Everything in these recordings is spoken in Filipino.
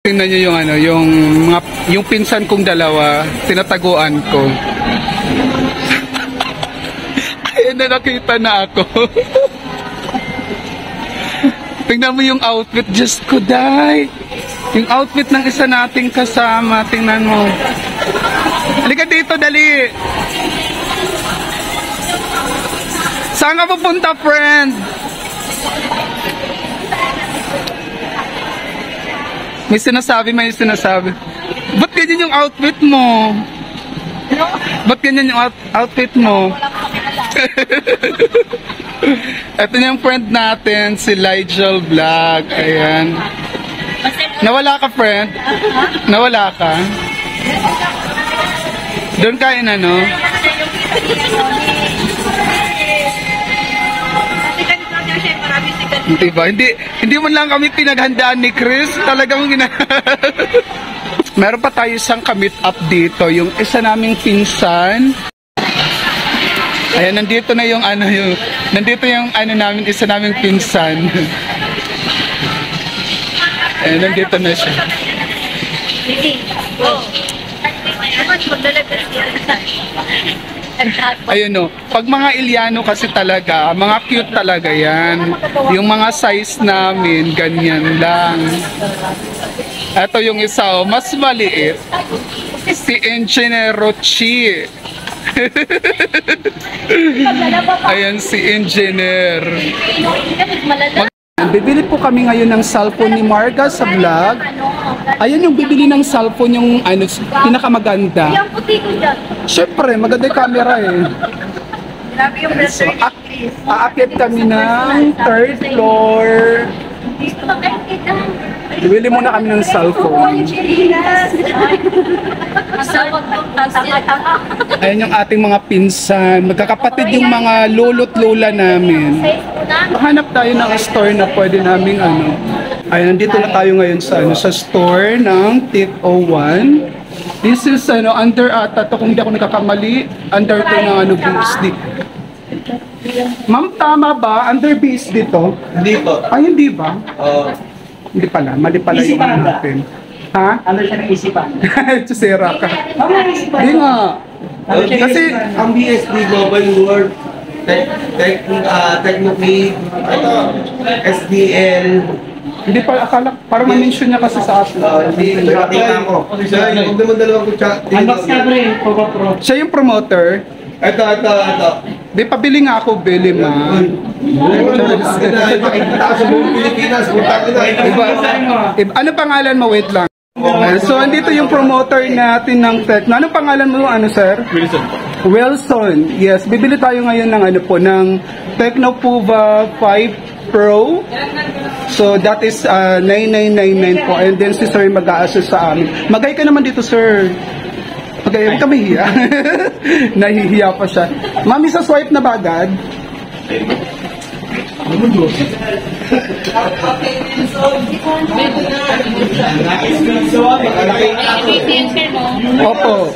Tingnan niyo yung ano, yung pinsan kong dalawa, tinataguan ko. Ayun na, nakita na ako. Tingnan mo yung outfit, Diyos ko, day. Yung outfit ng isa nating kasama, tingnan mo. Halika dito, dali. Saan ka pupunta, friend? May sinasabi. Ba't ganyan yung outfit mo? Ba't ganyan yung outfit mo? Ito na yung friend natin, si Ligel Vlog. Ayan. Nawala ka, friend? Nawala ka? Doon kain ano? Diba? Hindi man lang kami pinaghandaan ni Chris. Talagang meron pa tayo isang ka-meet up dito. Yung isa naming pinsan. Ayan, nandito na yung ano yung nandito yung ano namin, isa naming pinsan. Ayan, nandito na siya. Ayun no, pag mga Iliano kasi talaga, mga cute talaga yan. Yung mga size namin, ganyan lang. Ito yung isa, mas maliit. Si Engineer Rochi. Ayan si Engineer. Bibili po kami ngayon ng cellphone ni Marga sa vlog. Ayan yung bibili ng cellphone, yung ano, pinakamaganda. Siyempre, maganda yung camera eh. So, aakyat kami ng 3rd floor. Bibili muna kami ng cellphone. Ayan yung ating mga pinsan. Magkakapatid yung mga lolo't lola namin. Hanap tayo ng store na pwede namin ano. Ayan, nandito na tayo ngayon sa ano, sa store ng TIC01. This is ano, under ata to, kung hindi ako nagkakamali, under to ng ano, BSD. Ma'am, tama ba? Under BSD to? Hindi po. Ay, hindi ba? Hindi pala, mali pala yung ano natin. Ha? Under siya ng isipan. Chusera ka. Hindi nga. Kasi ang BSD Global World, Technopay, SDL. hindi pa, akala, parang ma-mention niya kasi sa atin. Hindi, nakita ko. Siya, huwag naman dalawang kutsa. Unbox ka bro eh, Pro. Siya yung promoter. Ito. Di, pabili nga ako, Billy, ma. Nakikita ko sa buong Pilipinas. Ano pangalan mo? Wait lang. So, andito yung promoter natin ng Tecno. Ano pangalan mo, ano, sir? Wilson. Yes, bibili tayo ngayon ng ano po, ng Tecno Puva 5 Pro. So, that is 9999 po. And then, si sir mag-a-assist sa amin. Magay ka naman dito, sir. Magay ka mahihiya. Nahihiya pa siya. Mami, sa swipe na ba agad? Opo.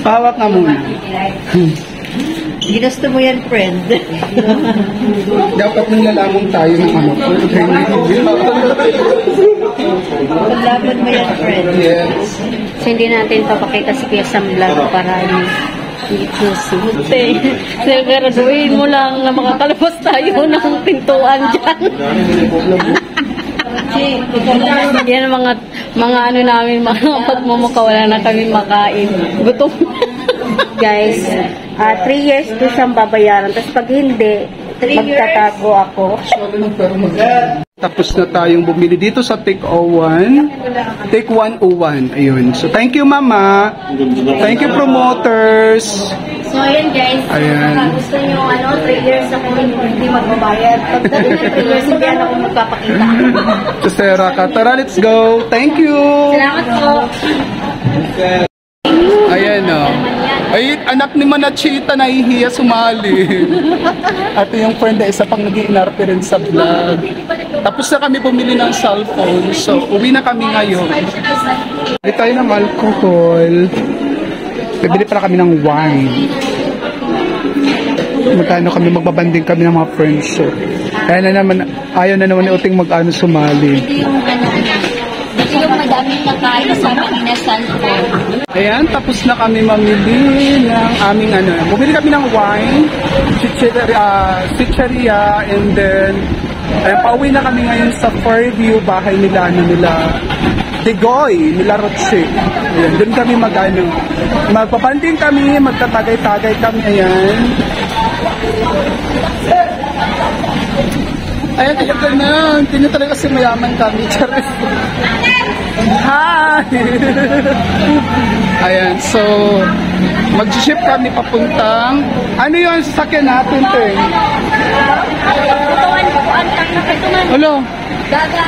Pawak nga muna. Ginusto mo yan, friend. Dapat nang lalamang tayo ng ano. Paglaban mo yan, friend. Yes. So, hindi natin papakita si Kuya Sam vlog para hindi juicy. Siguraduhin mo lang na makakalabas tayo ng pintuan dyan. Yan ang mga ano namin, mga pagmumukha, wala na kami makain. Gutom. Guys, 3 years ko siyang babayaran. Tapos pag hindi, magtatago ako. Tapos na tayong bumili dito sa Take 101. Ayun. So, thank you, Mama. Thank you, promoters. So, ayan guys. Ayan. Gusto nyo, 3 years ako hindi magbabayad. Pag dali na 3 years, hindi ako magpapakita. Chusera ka. Tara, let's go. Thank you. Salamat po. Ayan o. Ay, anak ni Manachita, nahihiya sumali. Ito yung friend na isa pang nag-iinarte rin sa vlog. Tapos na kami bumili ng cellphone. So, uwi na kami ngayon. Bili tayo ng alcohol. Bibili pala kami ng wine. Magkano kami, magbabanding kami ng mga friends. So, ayan na naman. Ayaw na naman ni Uting mag-ano sumali. Ito yung ito yung madaming nakain sa Panginasan ko. Ayan, tapos na kami mamili ng aming bumili kami ng wine, chicheria, and then pauwi na kami ngayon sa Fairview, bahay nila, Degoy, nila Roche. Ayan, doon kami magpapanding kami, magtatagay-tagay kami, ayan. Ayan, talaga na. Hindi na talaga kasi mayaman kami. Charis. Hi! Ayan, so, mag-ship kami papuntang, ano yun, sasakyan natin, te? Hello? Gaga.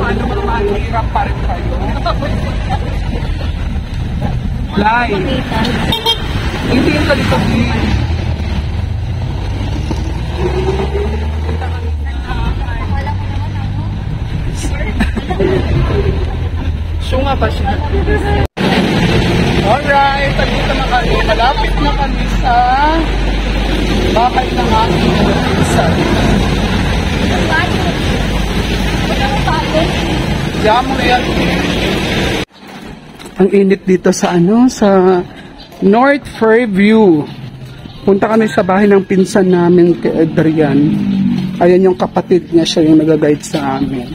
Ano man mahirap pa rin kayo? Lai. Hindi yung kalito, Sunga pa siya. Alright, dito na kami. Malapit na kami sa bahay ng aking isa. Yamo na yan. Ang init dito sa sa North Fairview. Punta kami sa bahay ng pinsan namin kay Adrian. Ayan yung kapatid niya, siya yung nag-guide sa amin.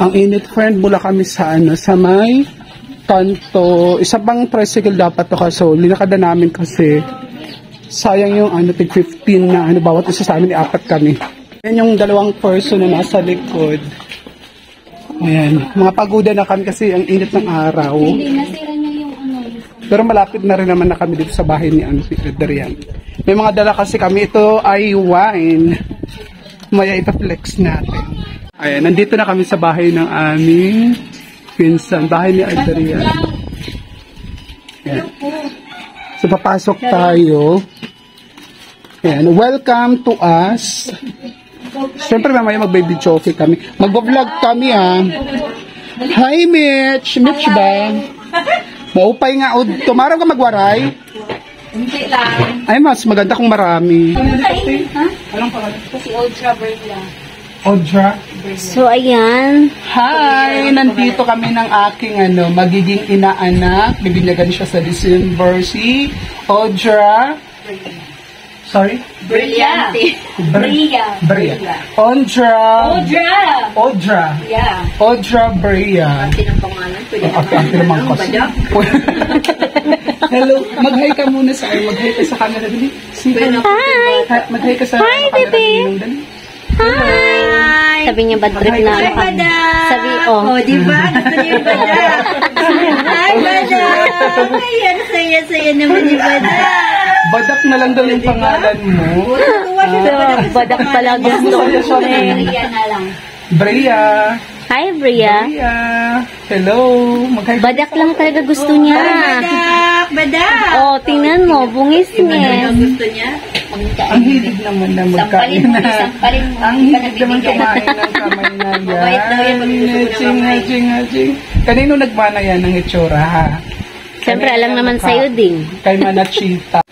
Ang init, friend, mula kami sa sa may kanto. Isa pang tricycle dapat to, kaso linakada namin kasi sayang yung tig 15 na bawat isa sa amin, 4 kami. Ayan yung dalawang person na nasa likod. Ayan, mga pagoda na kami kasi ang init ng araw. Hindi, nasira niya yung Pero malapit na rin naman na kami dito sa bahay ni Adrian. May mga dala kasi kami. Ito ay wine. Maya ipaplex natin. Ayan, nandito na kami sa bahay ng aming pinsan. Bahay ni Adrian. Ayan. So, papasok tayo. Ayan, welcome to us. Siyempre, mamaya mag-baby choke kami. Mag-vlog kami, Hi, Mitch. Mitch ba? Maupay nga. Tumaraw ka magwaray? Hindi lang. Ay, mas maganda kung marami. Ha? Anong pangalan? Si Audra Berla. Audra? So, ayan. Hi! Nandito kami ng aking magiging inaanak. Bibinyagan siya sa December. Si Audra. Sorry? Brillante. Bria. Audra. Audra. Yeah. Audra Bria. Pati ng pangalan. Pwede Ate naman kasi. Hello. Mag-hi ka muna sa mag-hi ka sa camera. Dali. Hi. Mag-hi ka sa camera. Dali. Hi! Sabi niya bad trip na. Hi, Bada! Sabi, oh. Di ba? Gusto niyo yung Bada? Hi, Bada! Ay, ang saya-saya naman ni Bada. Badak na lang daw yung pangalan mo. So, badak pala gusto ko. Maria na lang. Bria. Hi, Bria. Bria. Hello. Mag-hi. Badak lang talaga gusto niya. Badak! Badak! Oh, tingnan mo, bungis niya. Ano gusto niya? Ang hilig naman na magkain na. Sampalin mo. Ang hilig naman kumain ng kamay na yan. Mabait daw yan, Haching. Kanino nagmana yan ng itsura, ha? Siyempre, alam naman sa'yo din. Kay Manachita.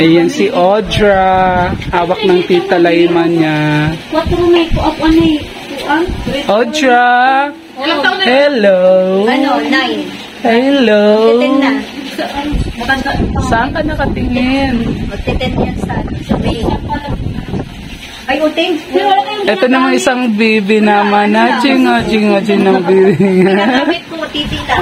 Ayan si Audra. Hawak ng tita Layman niya. 4 may ko-up Audra! Hello! Ano? 9. Hello! 10 na. Saan ka nakatingin? Magte-10 yan sa May. Ay, uting. Ito naman isang bibi naman. Haching ng bibi. Pinagamit ko, titita.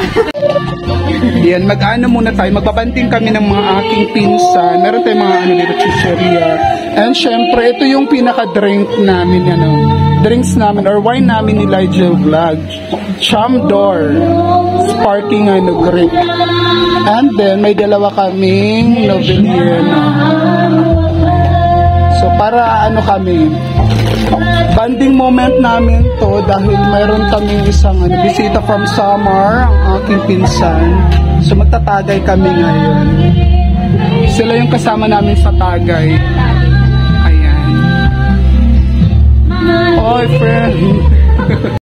Yan, mag-ano muna tayo. Magbabanting kami ng mga aking pinsan. Meron tayong mga dito, chicheria. And syempre, ito yung pinaka-drink namin, drinks namin or wine namin ni Elijah Vlog. Chamdor. Sparking grape. And then, may dalawa kaming Noveliano. So, para kami, banding moment namin to dahil mayroon kaming isang bisita from Samar, ang aking pinsan. So, magtatagay kami ngayon. Sila yung kasama namin sa tagay. Ayan. Oy, friend.